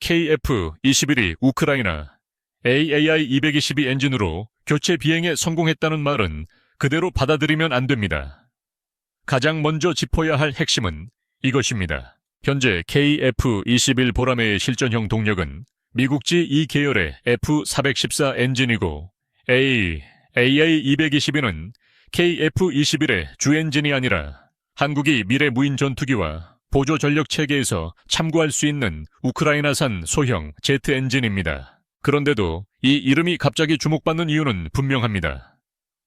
KF-21이 우크라이나 AAI-222 엔진으로 교체 비행에 성공했다는 말은 그대로 받아들이면 안 됩니다. 가장 먼저 짚어야 할 핵심은 이것입니다. 현재 KF-21 보라매의 실전형 동력은 미국지 2계열의 F-414 엔진이고 AA-222는 KF-21의 주 엔진이 아니라 한국이 미래 무인 전투기와 보조 전력 체계에서 참고할 수 있는 우크라이나산 소형 제트 엔진입니다. 그런데도 이 이름이 갑자기 주목받는 이유는 분명합니다.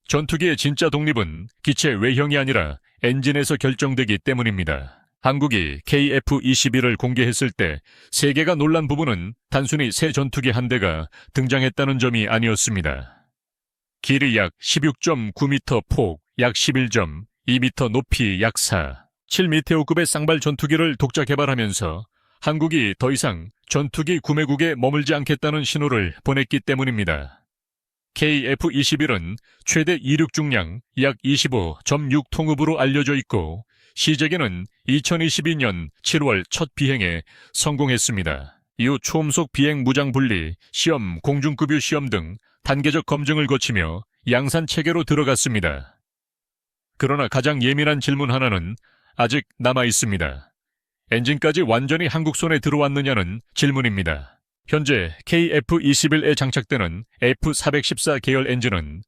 전투기의 진짜 독립은 기체 외형이 아니라 엔진에서 결정되기 때문입니다. 한국이 KF-21을 공개했을 때 세계가 놀란 부분은 단순히 새 전투기 한 대가 등장했다는 점이 아니었습니다. 길이 약 16.9m, 폭 약 11.2m, 높이 약 7m급의 쌍발 전투기를 독자 개발하면서 한국이 더 이상 전투기 구매국에 머물지 않겠다는 신호를 보냈기 때문입니다. KF-21은 최대 이륙 중량 약 25.6톤급으로 알려져 있고 시제기는 2022년 7월 첫 비행에 성공했습니다. 이후 초음속 비행 무장 분리, 시험, 공중급유 시험 등 단계적 검증을 거치며 양산 체계로 들어갔습니다. 그러나 가장 예민한 질문 하나는 아직 남아 있습니다. 엔진까지 완전히 한국 손에 들어왔느냐는 질문입니다. 현재 KF-21에 장착되는 F-414 계열 엔진은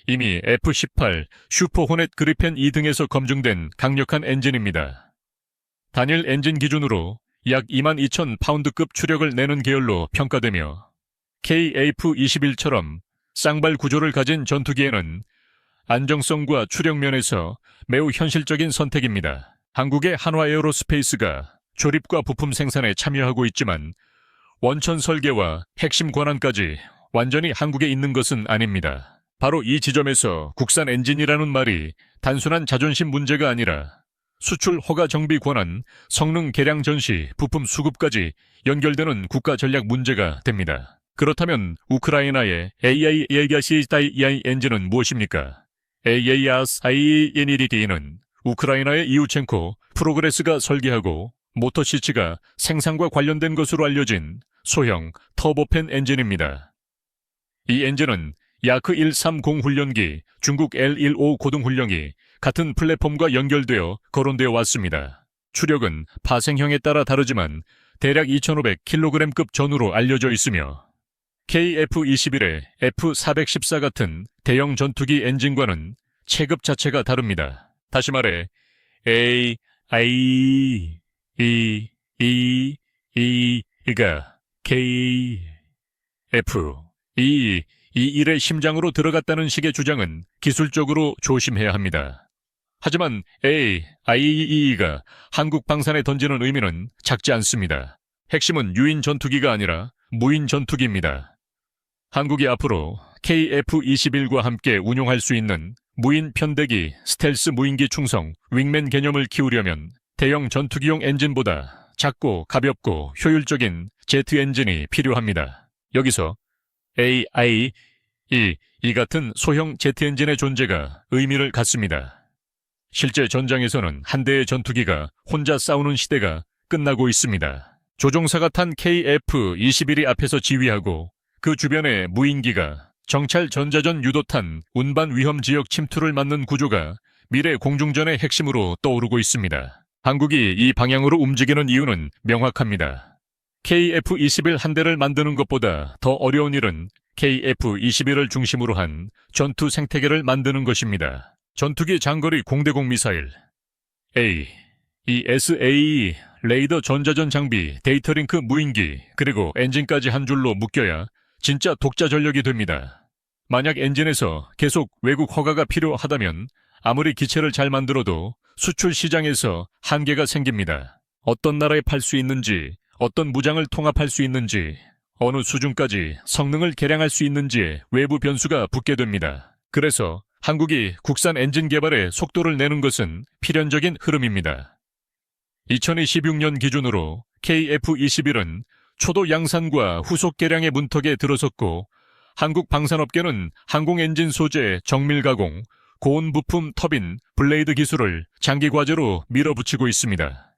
이미 F-18 슈퍼 호넷 그리펜 2등에서 검증된 강력한 엔진입니다. 단일 엔진 기준으로 약 22,000파운드급 추력을 내는 계열로 평가되며 KF-21처럼 쌍발 구조를 가진 전투기에는 안정성과 추력 면에서 매우 현실적인 선택입니다. 한국의 한화에어로스페이스가 조립과 부품 생산에 참여하고 있지만 원천 설계와 핵심 권한까지 완전히 한국에 있는 것은 아닙니다. 바로 이 지점에서 국산 엔진이라는 말이 단순한 자존심 문제가 아니라 수출 허가 정비 권한, 성능 개량 전시, 부품 수급까지 연결되는 국가 전략 문제가 됩니다. 그렇다면 우크라이나의 AAI 엔진은 무엇입니까? AAI-NED는 우크라이나의 이우첸코 프로그레스가 설계하고 모터시치가 생산과 관련된 것으로 알려진 소형 터보팬 엔진입니다. 이 엔진은 야크 130 훈련기, 중국 L15 고등훈련기 같은 플랫폼과 연결되어 거론되어 왔습니다. 추력은 파생형에 따라 다르지만 대략 2,500kg급 전후로 알려져 있으며 KF-21의 F-414 같은 대형 전투기 엔진과는 체급 자체가 다릅니다. 다시 말해 AAI-22가 KF-21의 심장으로 들어갔다는 식의 주장은 기술적으로 조심해야 합니다. 하지만 AAI-22가 한국 방산에 던지는 의미는 작지 않습니다. 핵심은 유인 전투기가 아니라 무인 전투기입니다. 한국이 앞으로 KF-21과 함께 운용할 수 있는 무인 편대기, 스텔스 무인기 충성, 윙맨 개념을 키우려면 대형 전투기용 엔진보다 작고 가볍고 효율적인 제트 엔진이 필요합니다. 여기서 AI, 이 같은 소형 제트 엔진의 존재가 의미를 갖습니다. 실제 전장에서는 한 대의 전투기가 혼자 싸우는 시대가 끝나고 있습니다. 조종사가 탄 KF-21이 앞에서 지휘하고 그 주변에 무인기가 정찰 전자전 유도탄 운반 위험 지역 침투를 막는 구조가 미래 공중전의 핵심으로 떠오르고 있습니다. 한국이 이 방향으로 움직이는 이유는 명확합니다. KF-21 한 대를 만드는 것보다 더 어려운 일은 KF-21을 중심으로 한 전투 생태계를 만드는 것입니다. 전투기 장거리 공대공 미사일, ESA, 레이더 전자전 장비, 데이터링크 무인기, 그리고 엔진까지 한 줄로 묶여야 진짜 독자 전력이 됩니다. 만약 엔진에서 계속 외국 허가가 필요하다면 아무리 기체를 잘 만들어도 수출 시장에서 한계가 생깁니다. 어떤 나라에 팔 수 있는지, 어떤 무장을 통합할 수 있는지, 어느 수준까지 성능을 개량할 수 있는지에 외부 변수가 붙게 됩니다. 그래서 한국이 국산 엔진 개발에 속도를 내는 것은 필연적인 흐름입니다. 2026년 기준으로 KF-21은 초도 양산과 후속 개량의 문턱에 들어섰고 한국 방산업계는 항공 엔진 소재 정밀 가공, 고온 부품 터빈, 블레이드 기술을 장기 과제로 밀어붙이고 있습니다.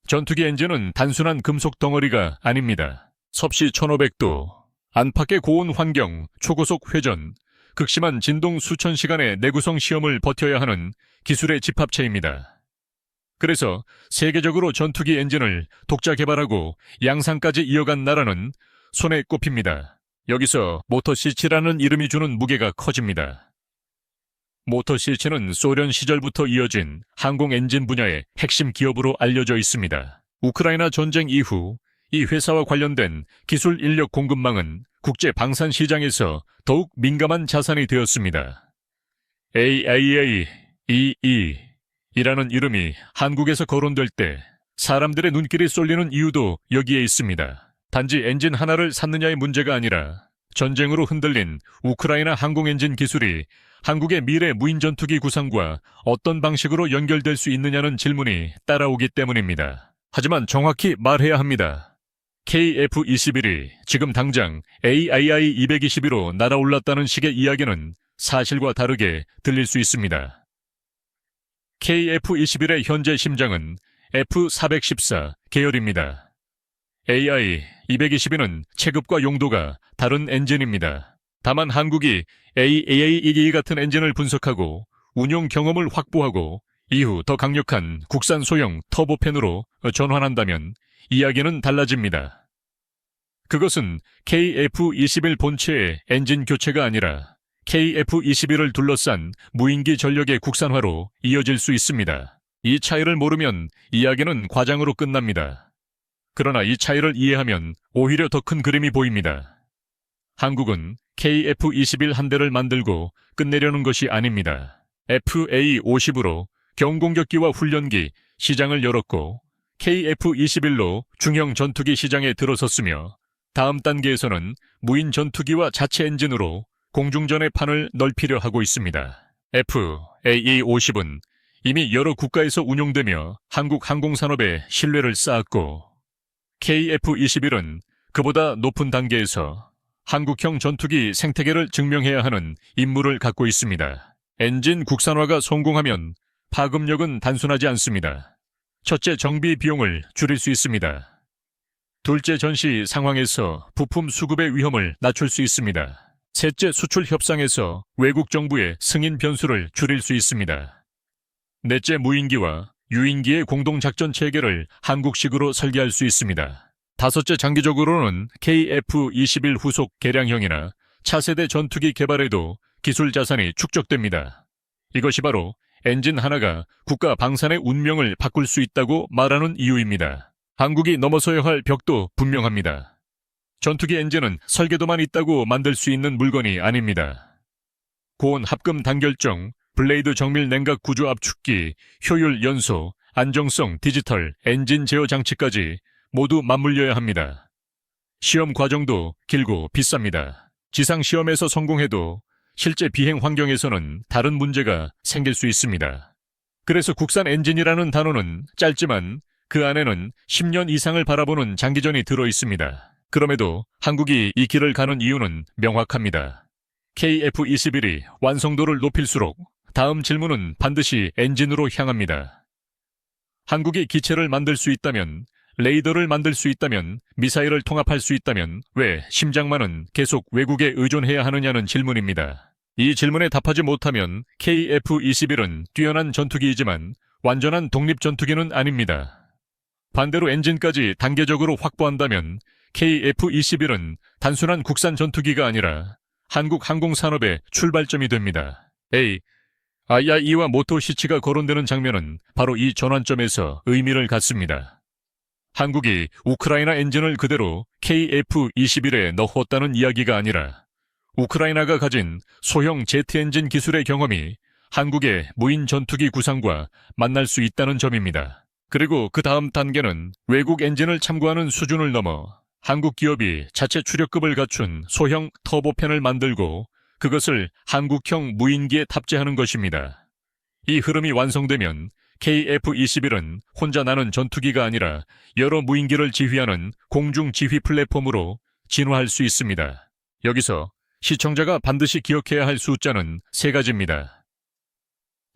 전투기 엔진은 단순한 금속 덩어리가 아닙니다. 섭씨 1500도, 안팎의 고온 환경, 초고속 회전, 극심한 진동 수천 시간의 내구성 시험을 버텨야 하는 기술의 집합체입니다. 그래서 세계적으로 전투기 엔진을 독자 개발하고 양산까지 이어간 나라는 손에 꼽힙니다. 여기서 모터시치라는 이름이 주는 무게가 커집니다. 모터시치는 소련 시절부터 이어진 항공 엔진 분야의 핵심 기업으로 알려져 있습니다. 우크라이나 전쟁 이후 이 회사와 관련된 기술 인력 공급망은 국제 방산 시장에서 더욱 민감한 자산이 되었습니다. AAAEE이라는 이름이 한국에서 거론될 때 사람들의 눈길이 쏠리는 이유도 여기에 있습니다. 단지 엔진 하나를 샀느냐의 문제가 아니라 전쟁으로 흔들린 우크라이나 항공 엔진 기술이 한국의 미래 무인 전투기 구상과 어떤 방식으로 연결될 수 있느냐는 질문이 따라오기 때문입니다. 하지만 정확히 말해야 합니다. KF-21이 지금 당장 AII-220으로 날아올랐다는 식의 이야기는 사실과 다르게 들릴 수 있습니다. KF-21의 현재 심장은 F-414 계열입니다. AI-220은 체급과 용도가 다른 엔진입니다. 다만 한국이 AAA 같은 엔진을 분석하고 운용 경험을 확보하고 이후 더 강력한 국산 소형 터보팬으로 전환한다면 이야기는 달라집니다. 그것은 KF-21 본체의 엔진 교체가 아니라 KF-21을 둘러싼 무인기 전력의 국산화로 이어질 수 있습니다. 이 차이를 모르면 이야기는 과장으로 끝납니다. 그러나 이 차이를 이해하면 오히려 더 큰 그림이 보입니다. 한국은 KF-21 한 대를 만들고 끝내려는 것이 아닙니다. FA-50으로 경공격기와 훈련기 시장을 열었고 KF-21로 중형 전투기 시장에 들어섰으며 다음 단계에서는 무인 전투기와 자체 엔진으로 공중전의 판을 넓히려 하고 있습니다. FA-50은 이미 여러 국가에서 운용되며 한국 항공산업에 신뢰를 쌓았고 KF-21은 그보다 높은 단계에서 한국형 전투기 생태계를 증명해야 하는 임무를 갖고 있습니다. 엔진 국산화가 성공하면 파급력은 단순하지 않습니다. 첫째, 정비 비용을 줄일 수 있습니다. 둘째, 전시 상황에서 부품 수급의 위험을 낮출 수 있습니다. 셋째, 수출 협상에서 외국 정부의 승인 변수를 줄일 수 있습니다. 넷째, 무인기와 유인기의 공동작전 체계를 한국식으로 설계할 수 있습니다. 다섯째, 장기적으로는 KF-21 후속 개량형이나 차세대 전투기 개발에도 기술 자산이 축적됩니다. 이것이 바로 엔진 하나가 국가 방산의 운명을 바꿀 수 있다고 말하는 이유입니다. 한국이 넘어서야 할 벽도 분명합니다. 전투기 엔진은 설계도만 있다고 만들 수 있는 물건이 아닙니다. 고온 합금 단결정, 블레이드 정밀 냉각 구조 압축기, 효율 연소, 안정성 디지털, 엔진 제어 장치까지 모두 맞물려야 합니다. 시험 과정도 길고 비쌉니다. 지상 시험에서 성공해도 실제 비행 환경에서는 다른 문제가 생길 수 있습니다. 그래서 국산 엔진이라는 단어는 짧지만 그 안에는 10년 이상을 바라보는 장기전이 들어 있습니다. 그럼에도 한국이 이 길을 가는 이유는 명확합니다. KF-21이 완성도를 높일수록 다음 질문은 반드시 엔진으로 향합니다. 한국이 기체를 만들 수 있다면, 레이더를 만들 수 있다면, 미사일을 통합할 수 있다면 왜 심장만은 계속 외국에 의존해야 하느냐는 질문입니다. 이 질문에 답하지 못하면 KF-21은 뛰어난 전투기이지만 완전한 독립 전투기는 아닙니다. 반대로 엔진까지 단계적으로 확보한다면 KF-21은 단순한 국산 전투기가 아니라 한국 항공산업의 출발점이 됩니다. AII와 모토시치가 거론되는 장면은 바로 이 전환점에서 의미를 갖습니다. 한국이 우크라이나 엔진을 그대로 KF-21에 넣었다는 이야기가 아니라 우크라이나가 가진 소형 제트 엔진 기술의 경험이 한국의 무인 전투기 구상과 만날 수 있다는 점입니다. 그리고 그 다음 단계는 외국 엔진을 참고하는 수준을 넘어 한국 기업이 자체 추력급을 갖춘 소형 터보팬을 만들고 그것을 한국형 무인기에 탑재하는 것입니다. 이 흐름이 완성되면 KF-21은 혼자 나는 전투기가 아니라 여러 무인기를 지휘하는 공중 지휘 플랫폼으로 진화할 수 있습니다. 여기서 시청자가 반드시 기억해야 할 숫자는 3가지입니다.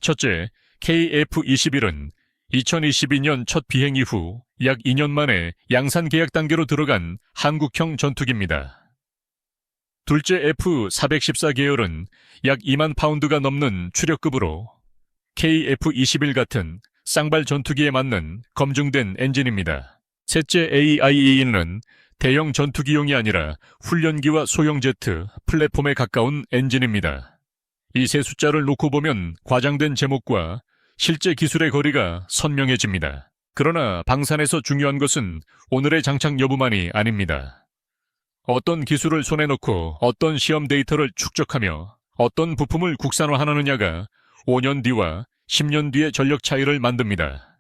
첫째, KF-21은 2022년 첫 비행 이후 약 2년 만에 양산 계약 단계로 들어간 한국형 전투기입니다. 둘째 F-414 계열은 약 2만 파운드가 넘는 추력급으로 KF-21 같은 쌍발 전투기에 맞는 검증된 엔진입니다. 셋째 AIE는 대형 전투기용이 아니라 훈련기와 소형 제트, 플랫폼에 가까운 엔진입니다. 이 세 숫자를 놓고 보면 과장된 제목과 실제 기술의 거리가 선명해집니다. 그러나 방산에서 중요한 것은 오늘의 장착 여부만이 아닙니다. 어떤 기술을 손에 넣고 어떤 시험 데이터를 축적하며 어떤 부품을 국산화하느냐가 5년 뒤와 10년 뒤의 전력 차이를 만듭니다.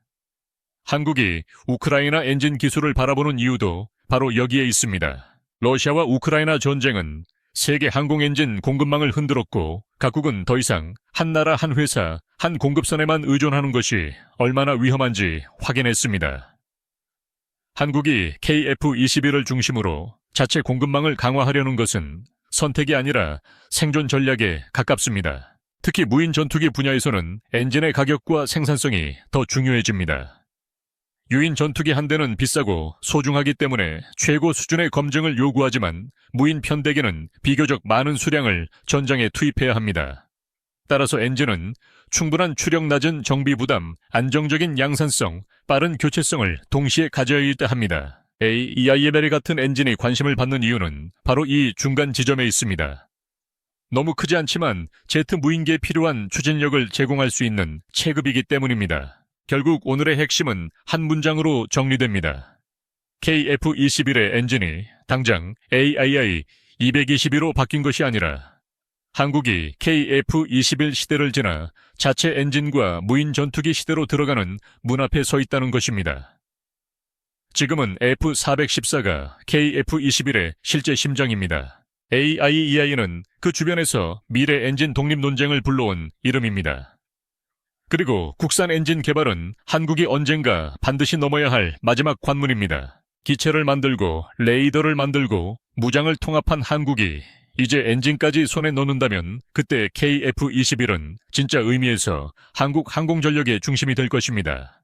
한국이 우크라이나 엔진 기술을 바라보는 이유도 바로 여기에 있습니다. 러시아와 우크라이나 전쟁은 세계 항공 엔진 공급망을 흔들었고 각국은 더 이상 한 나라 한 회사 한 공급선에만 의존하는 것이 얼마나 위험한지 확인했습니다. 한국이 KF-21을 중심으로 자체 공급망을 강화하려는 것은 선택이 아니라 생존 전략에 가깝습니다. 특히 무인 전투기 분야에서는 엔진의 가격과 생산성이 더 중요해집니다. 유인 전투기 한 대는 비싸고 소중하기 때문에 최고 수준의 검증을 요구하지만 무인 편대기는 비교적 많은 수량을 전장에 투입해야 합니다. 따라서 엔진은 충분한 추력 낮은 정비 부담, 안정적인 양산성, 빠른 교체성을 동시에 가져야 합니다. AIML 같은 엔진이 관심을 받는 이유는 바로 이 중간 지점에 있습니다. 너무 크지 않지만 제트 무인기에 필요한 추진력을 제공할 수 있는 체급이기 때문입니다. 결국 오늘의 핵심은 한 문장으로 정리됩니다. KF-21의 엔진이 당장 AII-222로 바뀐 것이 아니라 한국이 KF-21 시대를 지나 자체 엔진과 무인 전투기 시대로 들어가는 문 앞에 서 있다는 것입니다. 지금은 F-414가 KF-21의 실제 심장입니다. AIEI는 그 주변에서 미래 엔진 독립 논쟁을 불러온 이름입니다. 그리고 국산 엔진 개발은 한국이 언젠가 반드시 넘어야 할 마지막 관문입니다. 기체를 만들고 레이더를 만들고 무장을 통합한 한국이 이제 엔진까지 손에 넣는다면 그때 KF-21은 진짜 의미에서 한국 항공전력의 중심이 될 것입니다.